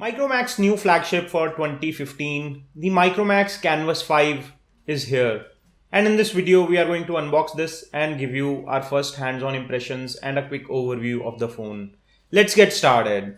Micromax new flagship for 2015, the Micromax Canvas 5 is here. And in this video, we are going to unbox this and give you our first hands-on impressions and a quick overview of the phone. Let's get started.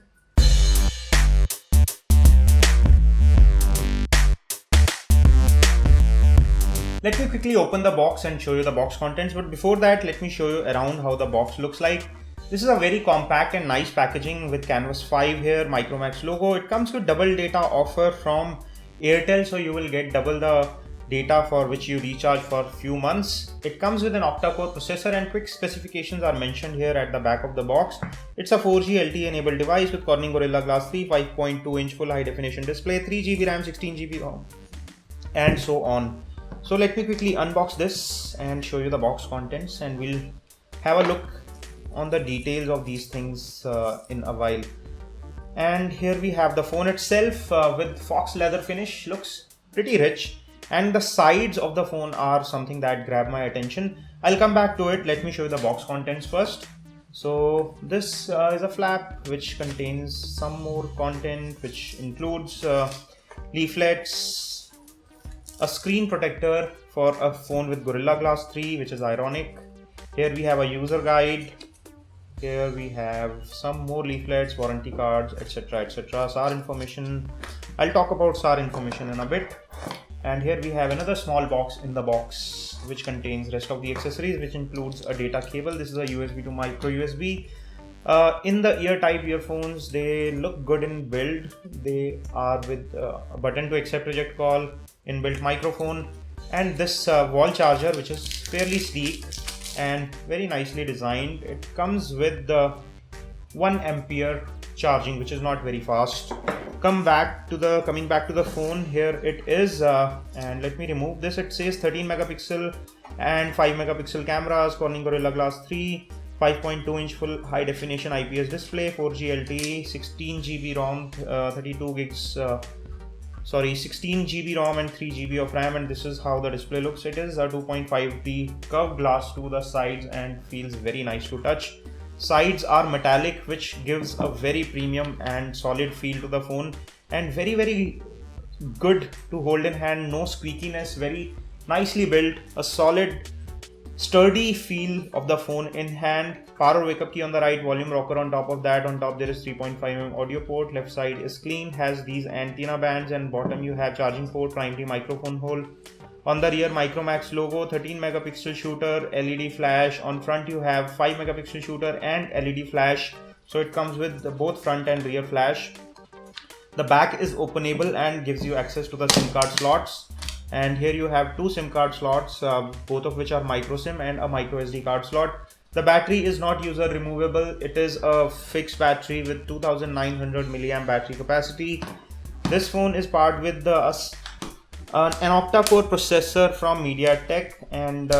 Let me quickly open the box and show you the box contents, but before that, let me show you around how the box looks like. This is a very compact and nice packaging with Canvas 5 here, Micromax logo. It comes with double data offer from Airtel, so you will get double the data for which you recharge for a few months. It comes with an octa-core processor and quick specifications are mentioned here at the back of the box. It's a 4G LTE enabled device with Corning Gorilla Glass 3, 5.2-inch full high definition display, 3GB RAM, 16GB ROM, and so on. So let me quickly unbox this and show you the box contents, and we'll have a look on the details of these things in a while. And here we have the phone itself with fox leather finish. Looks pretty rich, and the sides of the phone are something that grabbed my attention. I'll come back to it. Let me show you the box contents first. So this is a flap which contains some more content, which includes leaflets, a screen protector for a phone with Gorilla Glass 3, which is ironic. Here we have a user guide. Here we have some more leaflets, warranty cards, etc, etc. SAR information. I'll talk about SAR information in a bit. And here we have another small box in the box which contains rest of the accessories, which includes a data cable. This is a USB to micro USB. In the ear type earphones, they look good in build. They are with a button to accept reject call, inbuilt microphone, and this wall charger, which is fairly sleek and very nicely designed. It comes with the 1 ampere charging, which is not very fast. Coming back to the phone, here it is, and let me remove this. It says 13 megapixel and 5 megapixel cameras, Corning Gorilla Glass 3, 5.2-inch full high definition IPS display, 4G LTE, 16GB ROM, 16GB ROM and 3GB of RAM, and this is how the display looks. It is a 2.5D curved glass to the sides and feels very nice to touch. Sides are metallic, which gives a very premium and solid feel to the phone, and very good to hold in hand. No squeakiness, very nicely built, a solid sturdy feel of the phone in hand. Power wake up key on the right, volume rocker on top of that. On top there is 3.5mm audio port. Left side is clean, has these antenna bands, and bottom you have charging port, primary microphone hole. On the rear, Micromax logo, 13 megapixel shooter, LED flash. On front you have 5 megapixel shooter and LED flash. So it comes with both front and rear flash. The back is openable and gives you access to the SIM card slots. And here you have 2 SIM card slots, both of which are micro SIM and a micro SD card slot. The battery is not user removable. It is a fixed battery with 2900 milliamp battery capacity. This phone is powered with an octa-core processor from MediaTek, and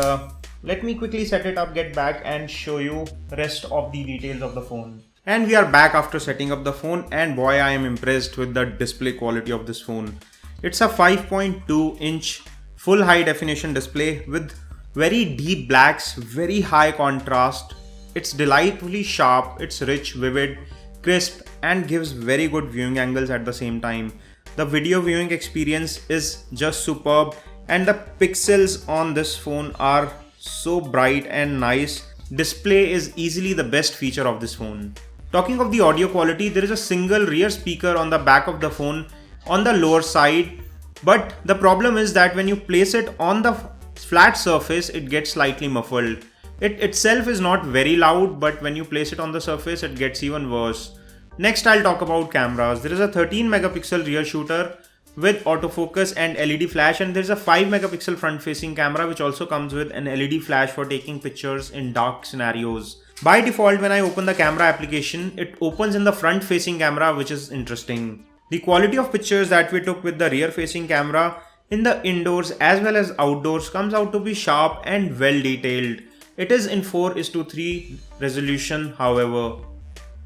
let me quickly set it up, get back and show you the rest of the details of the phone. And we are back after setting up the phone, and boy, I am impressed with the display quality of this phone. It's a 5.2-inch full high definition display with very deep blacks, very high contrast. It's delightfully sharp, it's rich, vivid, crisp, and gives very good viewing angles at the same time. The video viewing experience is just superb, and the pixels on this phone are so bright and nice. Display is easily the best feature of this phone. Talking of the audio quality, there is a single rear speaker on the back of the phone on the lower side, but the problem is that when you place it on the flat surface, it gets slightly muffled. It itself is not very loud, but when you place it on the surface, it gets even worse. Next, I'll talk about cameras. There is a 13 megapixel rear shooter with autofocus and LED flash, and there's a 5 megapixel front facing camera which also comes with an LED flash for taking pictures in dark scenarios. By default, when I open the camera application, it opens in the front facing camera, which is interesting. The quality of pictures that we took with the rear facing camera in the indoors as well as outdoors comes out to be sharp and well detailed. It is in 4:3 resolution, however.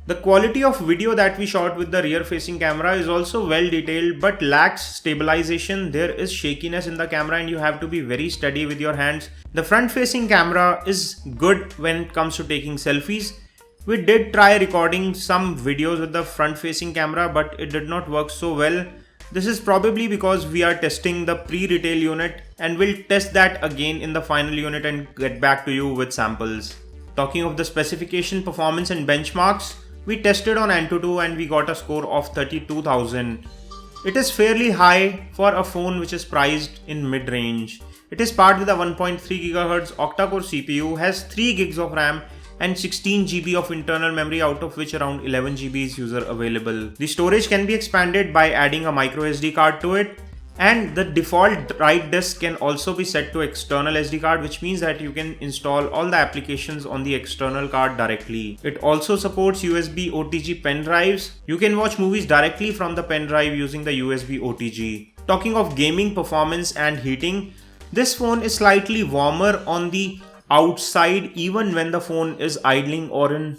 The quality of video that we shot with the rear facing camera is also well detailed but lacks stabilization. There is shakiness in the camera and you have to be very steady with your hands. The front facing camera is good when it comes to taking selfies. We did try recording some videos with the front facing camera, but it did not work so well. This is probably because we are testing the pre-retail unit, and we'll test that again in the final unit and get back to you with samples. Talking of the specification, performance and benchmarks, we tested on Antutu and we got a score of 32,000. It is fairly high for a phone which is priced in mid-range. It is paired with a 1.3 GHz octa-core CPU, has 3 GB of RAM and 16 GB of internal memory, out of which around 11 GB is user available. The storage can be expanded by adding a micro SD card to it, and the default write disk can also be set to external SD card, which means that you can install all the applications on the external card directly. It also supports USB OTG pen drives. You can watch movies directly from the pen drive using the USB OTG. Talking of gaming performance and heating, this phone is slightly warmer on the outside even when the phone is idling or in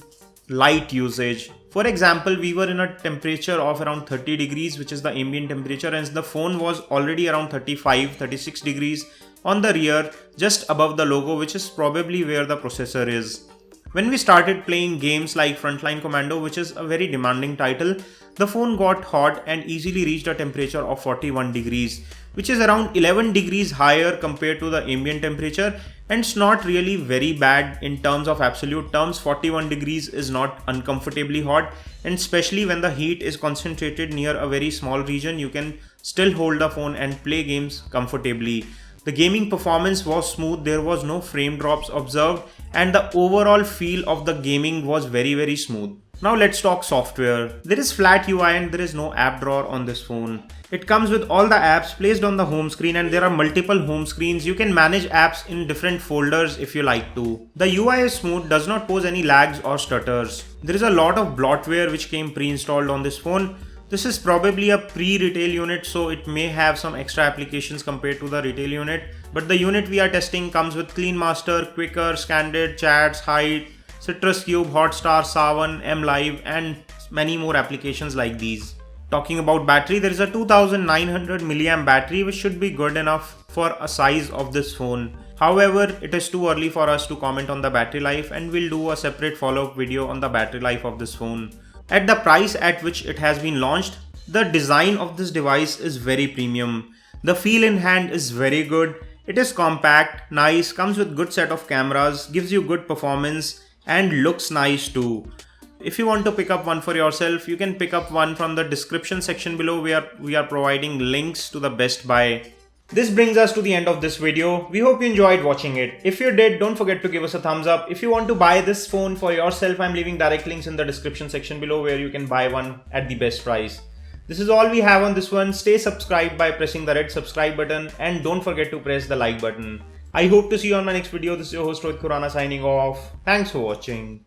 light usage. For example, we were in a temperature of around 30 degrees, which is the ambient temperature, and the phone was already around 35-36 degrees on the rear, just above the logo, which is probably where the processor is. When we started playing games like Frontline Commando, which is a very demanding title, the phone got hot and easily reached a temperature of 41 degrees, which is around 11 degrees higher compared to the ambient temperature, and it's not really very bad in terms of absolute terms. 41 degrees is not uncomfortably hot, and especially when the heat is concentrated near a very small region, you can still hold the phone and play games comfortably. The gaming performance was smooth, there was no frame drops observed, and the overall feel of the gaming was very smooth. Now let's talk software. There is flat UI and there is no app drawer on this phone. It comes with all the apps placed on the home screen, and there are multiple home screens. You can manage apps in different folders if you like to. The UI is smooth, does not pose any lags or stutters. There is a lot of bloatware which came pre-installed on this phone. This is probably a pre-retail unit, so it may have some extra applications compared to the retail unit. But the unit we are testing comes with Clean Master, Quicker, Scanded, Chats, Hide, Citrus Cube, Hotstar, Savan, MLive, and many more applications like these. Talking about battery, there is a 2900 mAh battery, which should be good enough for a size of this phone. However, it is too early for us to comment on the battery life, and we'll do a separate follow-up video on the battery life of this phone. At the price at which it has been launched, the design of this device is very premium. The feel in hand is very good. It is compact, nice, comes with good set of cameras, gives you good performance, and looks nice too. If you want to pick up one for yourself, you can pick up one from the description section below, where we are providing links to the best buy. This brings us to the end of this video. We hope you enjoyed watching it. If you did, don't forget to give us a thumbs up. If you want to buy this phone for yourself, I'm leaving direct links in the description section below where you can buy one at the best price. This is all we have on this one. Stay subscribed by pressing the red subscribe button, and don't forget to press the like button. I hope to see you on my next video. This is your host Rohit Khurana signing off. Thanks for watching.